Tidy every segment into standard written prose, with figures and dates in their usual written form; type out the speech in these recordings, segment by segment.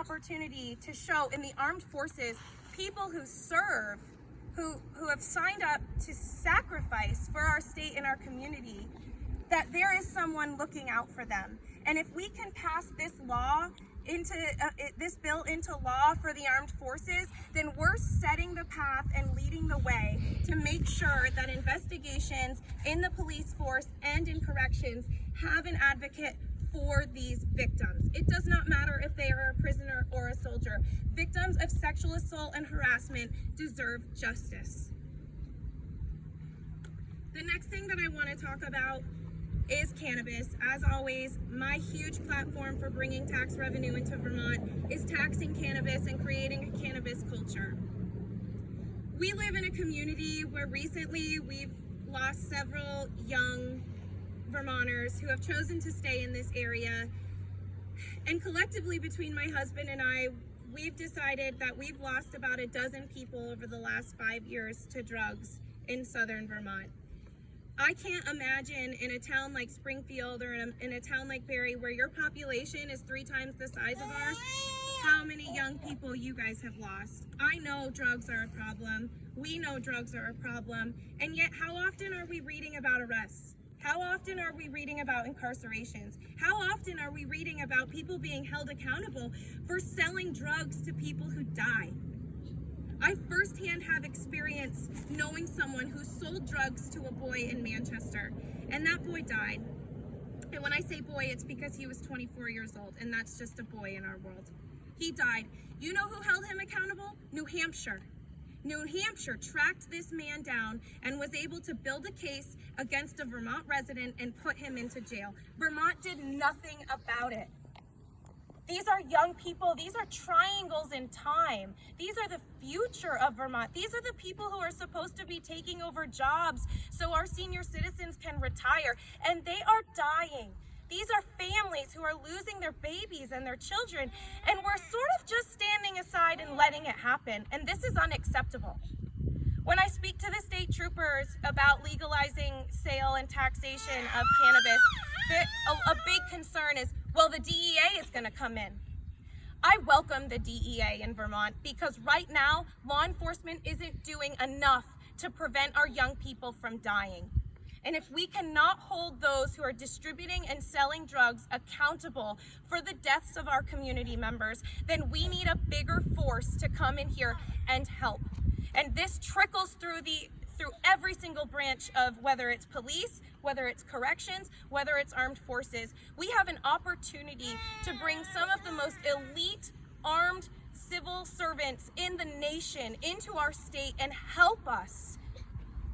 opportunity to show in the armed forces people who serve, who have signed up to sacrifice for our state and our community, that there is someone looking out for them. And if we can pass this law this bill into law for the armed forces, then we're setting the path and leading the way to make sure that investigations in the police force and in corrections have an advocate for these victims. It does not matter if they are a prisoner or a soldier. Victims of sexual assault and harassment deserve justice. The next thing that I want to talk about is cannabis. As always, my huge platform for bringing tax revenue into Vermont is taxing cannabis and creating a cannabis culture. We live in a community where recently we've lost several young Vermonters who have chosen to stay in this area. And collectively, between my husband and I, we've decided that we've lost about a dozen people over the last 5 years to drugs in southern Vermont. I can't imagine in a town like Springfield or in a town like Barrie, where your population is 3 times the size of ours, how many young people you guys have lost. I know drugs are a problem. We know drugs are a problem. And yet, how often are we reading about arrests? How often are we reading about incarcerations? How often are we reading about people being held accountable for selling drugs to people who die? I firsthand have experience knowing someone who sold drugs to a boy in Manchester, and that boy died. And when I say boy, it's because he was 24 years old, and that's just a boy in our world. He died. You know who held him accountable? New Hampshire. New Hampshire tracked this man down and was able to build a case against a Vermont resident and put him into jail. Vermont did nothing about it. These are young people. These are triangles in time. These are the future of Vermont. These are the people who are supposed to be taking over jobs so our senior citizens can retire, and they are dying. These are families who are losing their babies and their children, and we're sort of just standing aside and letting it happen, and this is unacceptable. When I speak to the state troopers about legalizing sale and taxation of cannabis, a big concern is, well, the DEA is going to come in. I welcome the DEA in Vermont because right now, law enforcement isn't doing enough to prevent our young people from dying. And if we cannot hold those who are distributing and selling drugs accountable for the deaths of our community members, then we need a bigger force to come in here and help. And this trickles through every single branch of whether it's police, whether it's corrections, whether it's armed forces. We have an opportunity to bring some of the most elite armed civil servants in the nation into our state and help us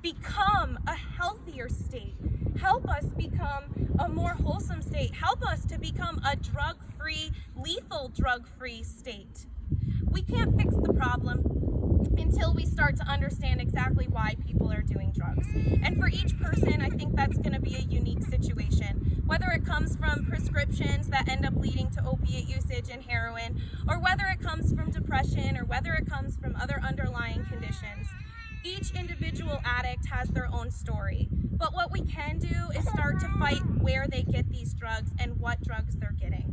become a healthier state. Help us become a more wholesome state. Help us to become a drug-free, lethal drug-free state. We can't fix the problem until we start to understand exactly why people are doing drugs. And for each person, I think that's going to be a unique situation. Whether it comes from prescriptions that end up leading to opiate usage and heroin, or whether it comes from depression, or whether it comes from other underlying conditions. Each individual addict has their own story. But what we can do is start to fight where they get these drugs and what drugs they're getting.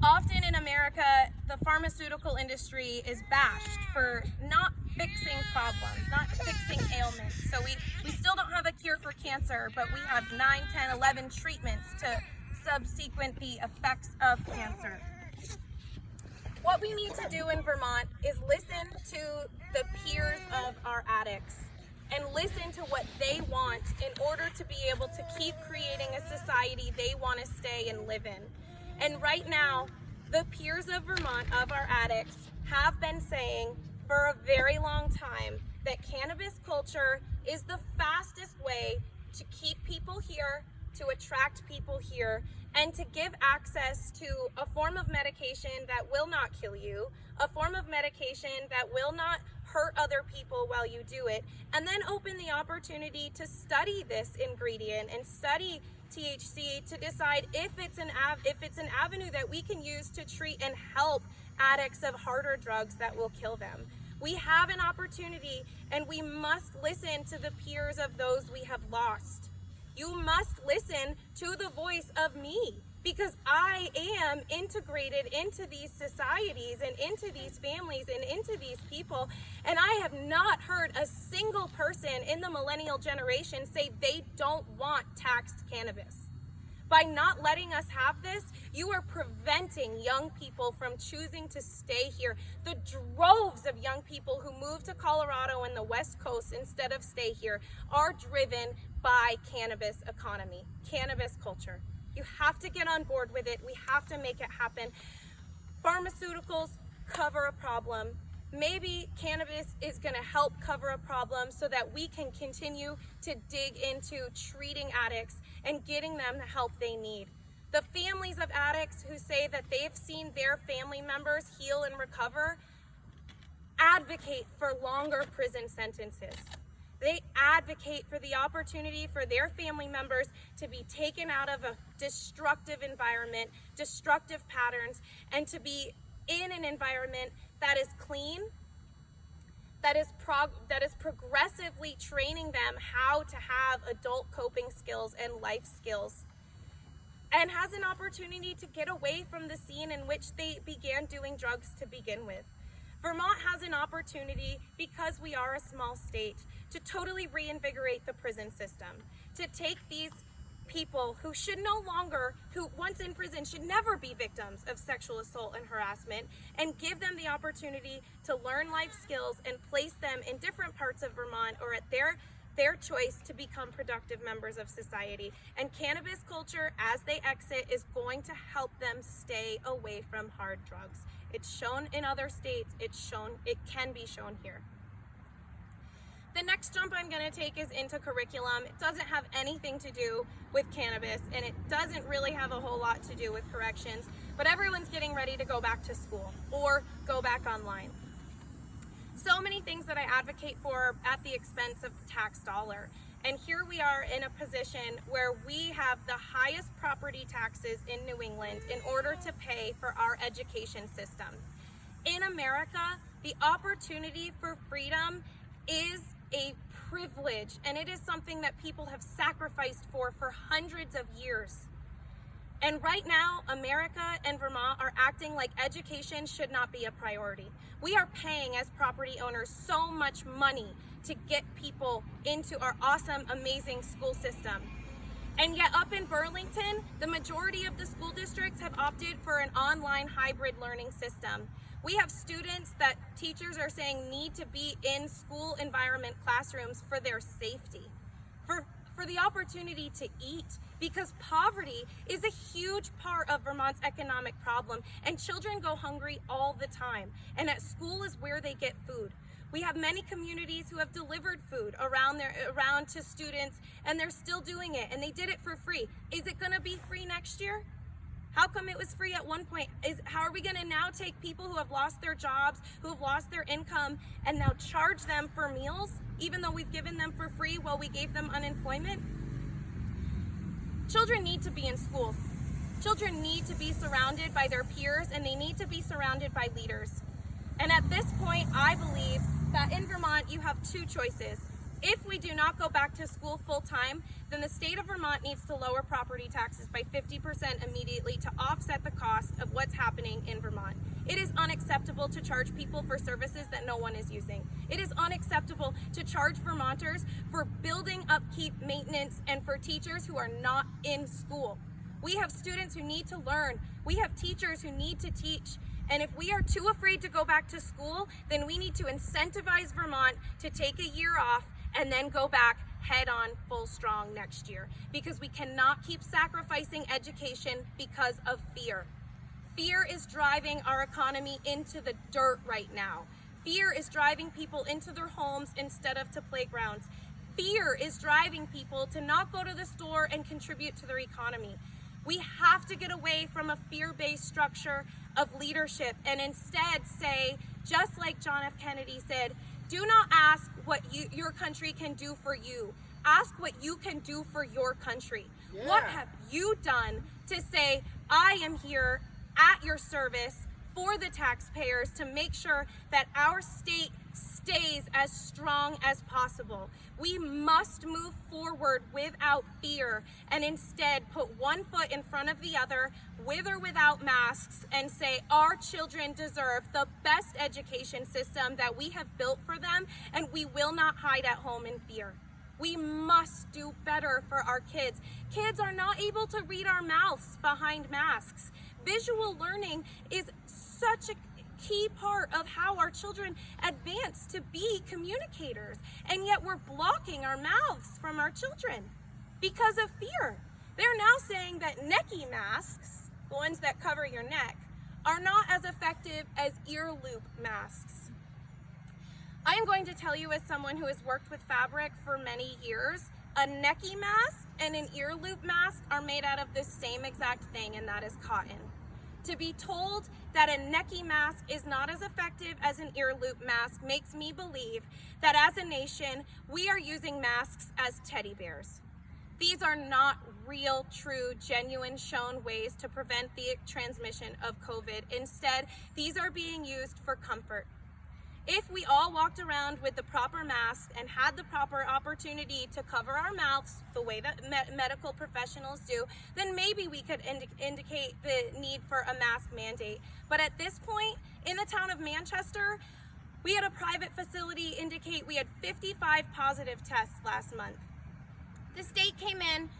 Often in America, the pharmaceutical industry is bashed for not fixing problems, not fixing ailments. So we still don't have a cure for cancer, but we have 9, 10, 11 treatments to subsequent the effects of cancer. What we need to do in Vermont is listen to the peers of our addicts and listen to what they want in order to be able to keep creating a society they want to stay and live in. And right now, the peers of Vermont, of our addicts, have been saying for a very long time that cannabis culture is the fastest way to keep people here, to attract people here, and to give access to a form of medication that will not kill you, a form of medication that will not hurt other people while you do it, and then open the opportunity to study this ingredient and study THC to decide if it's an avenue that we can use to treat and help addicts of harder drugs that will kill them. We have an opportunity, and we must listen to the peers of those we have lost. You must listen to the voice of me. because I am integrated into these societies and into these families and into these people, and I have not heard a single person in the millennial generation say they don't want taxed cannabis. By not letting us have this, you are preventing young people from choosing to stay here. The droves of young people who move to Colorado and the West Coast instead of stay here are driven by cannabis economy, cannabis culture. You have to get on board with it. We have to make it happen. Pharmaceuticals cover a problem. Maybe cannabis is going to help cover a problem so that we can continue to dig into treating addicts and getting them the help they need. The families of addicts who say that they've seen their family members heal and recover advocate for longer prison sentences. They advocate for the opportunity for their family members to be taken out of a destructive environment, destructive patterns, and to be in an environment that is clean, that is progressively training them how to have adult coping skills and life skills, and has an opportunity to get away from the scene in which they began doing drugs to begin with. Vermont has an opportunity, because we are a small state, to totally reinvigorate the prison system, to take these people who should no longer, who once in prison should never be victims of sexual assault and harassment, and give them the opportunity to learn life skills and place them in different parts of Vermont or at their choice to become productive members of society. And cannabis culture, as they exit, is going to help them stay away from hard drugs. It's shown in other states, it can be shown here. The next jump I'm going to take is into curriculum. It doesn't have anything to do with cannabis, and it doesn't really have a whole lot to do with corrections, but everyone's getting ready to go back to school or go back online. So many things that I advocate for at the expense of the tax dollar. And here we are in a position where we have the highest property taxes in New England in order to pay for our education system. In America, the opportunity for freedom is a privilege, and it is something that people have sacrificed for hundreds of years. And right now, America and Vermont are acting like education should not be a priority. We are paying, as property owners, so much money to get people into our awesome, amazing school system. And yet up in Burlington, the majority of the school districts have opted for an online hybrid learning system. We have students that teachers are saying need to be in school environment classrooms for their safety, for the opportunity to eat, because poverty is a huge part of Vermont's economic problem, and children go hungry all the time, and at school is where they get food. We have many communities who have delivered food around to students, and they're still doing it, and they did it for free. Is it gonna be free next year? How come it was free at one point? How are we gonna now take people who have lost their jobs, who have lost their income, and now charge them for meals, even though we've given them for free while we gave them unemployment? Children need to be in schools. Children need to be surrounded by their peers, and they need to be surrounded by leaders. And at this point, I believe that in Vermont, you have two choices. If we do not go back to school full time, then the state of Vermont needs to lower property taxes by 50% immediately to offset the cost of what's happening in Vermont. It is unacceptable to charge people for services that no one is using. It is unacceptable to charge Vermonters for building, upkeep, maintenance, and for teachers who are not in school. We have students who need to learn. We have teachers who need to teach. And if we are too afraid to go back to school, then we need to incentivize Vermont to take a year off and then go back head on full strong next year, because we cannot keep sacrificing education because of fear. Fear is driving our economy into the dirt right now. Fear is driving people into their homes instead of to playgrounds. Fear is driving people to not go to the store and contribute to their economy. We have to get away from a fear-based structure of leadership and instead say, just like John F. Kennedy said, do not ask what your country can do for you. Ask what you can do for your country. Yeah. What have you done to say, I am here at your service for the taxpayers to make sure that our state stays as strong as possible. We must move forward without fear and instead put one foot in front of the other, with or without masks, and say our children deserve the best education system that we have built for them, and we will not hide at home in fear. We must do better for our kids. Kids are not able to read our mouths behind masks. Visual learning is such a key part of how our children advance to be communicators, and yet we're blocking our mouths from our children because of fear. They're now saying that necky masks, the ones that cover your neck, are not as effective as ear loop masks. I am going to tell you, as someone who has worked with fabric for many years, a necky mask and an ear loop mask are made out of the same exact thing, and that is cotton. To be told that a necky mask is not as effective as an ear loop mask makes me believe that as a nation, we are using masks as teddy bears. These are not real, true, genuine, shown ways to prevent the transmission of COVID. Instead, these are being used for comfort. If we all walked around with the proper mask and had the proper opportunity to cover our mouths the way that medical professionals do, then maybe we could indicate the need for a mask mandate. But at this point, in the town of Manchester, we had a private facility indicate we had 55 positive tests last month. The state came in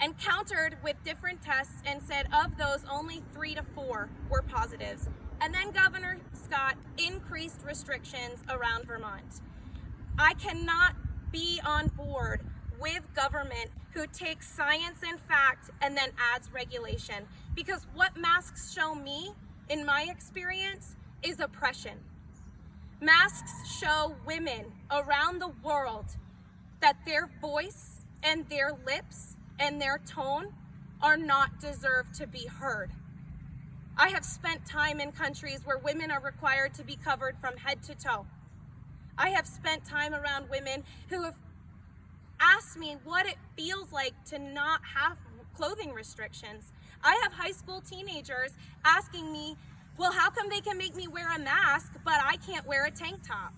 and countered with different tests and said of those, only 3 to 4 were positives. And then Governor Scott increased restrictions around Vermont. I cannot be on board with government who takes science and fact and then adds regulation, because what masks show me, in my experience, is oppression. Masks show women around the world that their voice and their lips and their tone are not deserved to be heard. I have spent time in countries where women are required to be covered from head to toe. I have spent time around women who have asked me what it feels like to not have clothing restrictions. I have high school teenagers asking me, well, how come they can make me wear a mask, but I can't wear a tank top?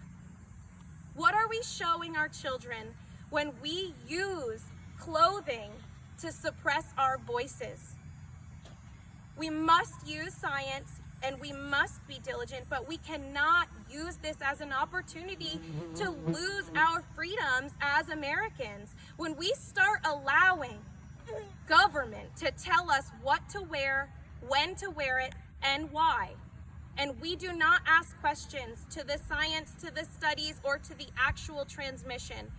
What are we showing our children when we use clothing to suppress our voices? We must use science and we must be diligent, but we cannot use this as an opportunity to lose our freedoms as Americans. When we start allowing government to tell us what to wear, when to wear it, and why, and we do not ask questions to the science, to the studies, or to the actual transmission,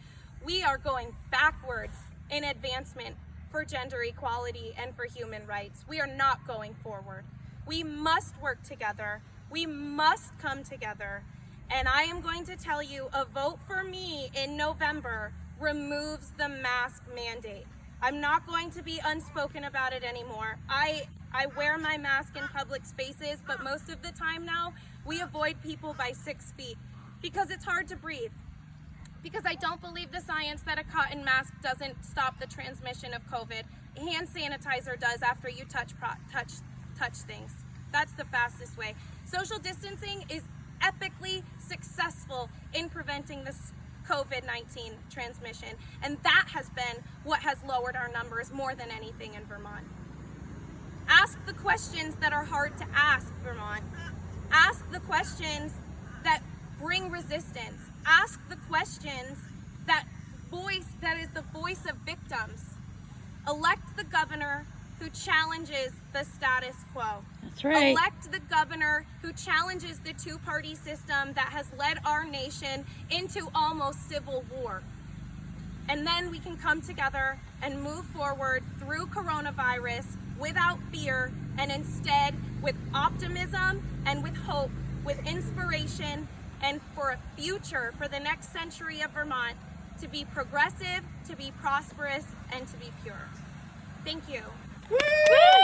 we are going backwards in advancement for gender equality and for human rights. We are not going forward. We must work together. We must come together. And I am going to tell you, a vote for me in November removes the mask mandate. I'm not going to be unspoken about it anymore. I wear my mask in public spaces, but most of the time now, we avoid people by 6 feet because it's hard to breathe. Because I don't believe the science that a cotton mask doesn't stop the transmission of COVID. Hand sanitizer does after you touch things. That's the fastest way. Social distancing is epically successful in preventing this COVID-19 transmission, and that has been what has lowered our numbers more than anything in Vermont. Ask the questions that are hard to ask, Vermont. Ask the questions that bring resistance. Ask the questions that is the voice of victims. Elect the governor who challenges the status quo. That's right. Elect the governor who challenges the two-party system that has led our nation into almost civil war. And then we can come together and move forward through coronavirus without fear, and instead with optimism and with hope, with inspiration, and for a future for the next century of Vermont to be progressive, to be prosperous, and to be pure. Thank you. Woo!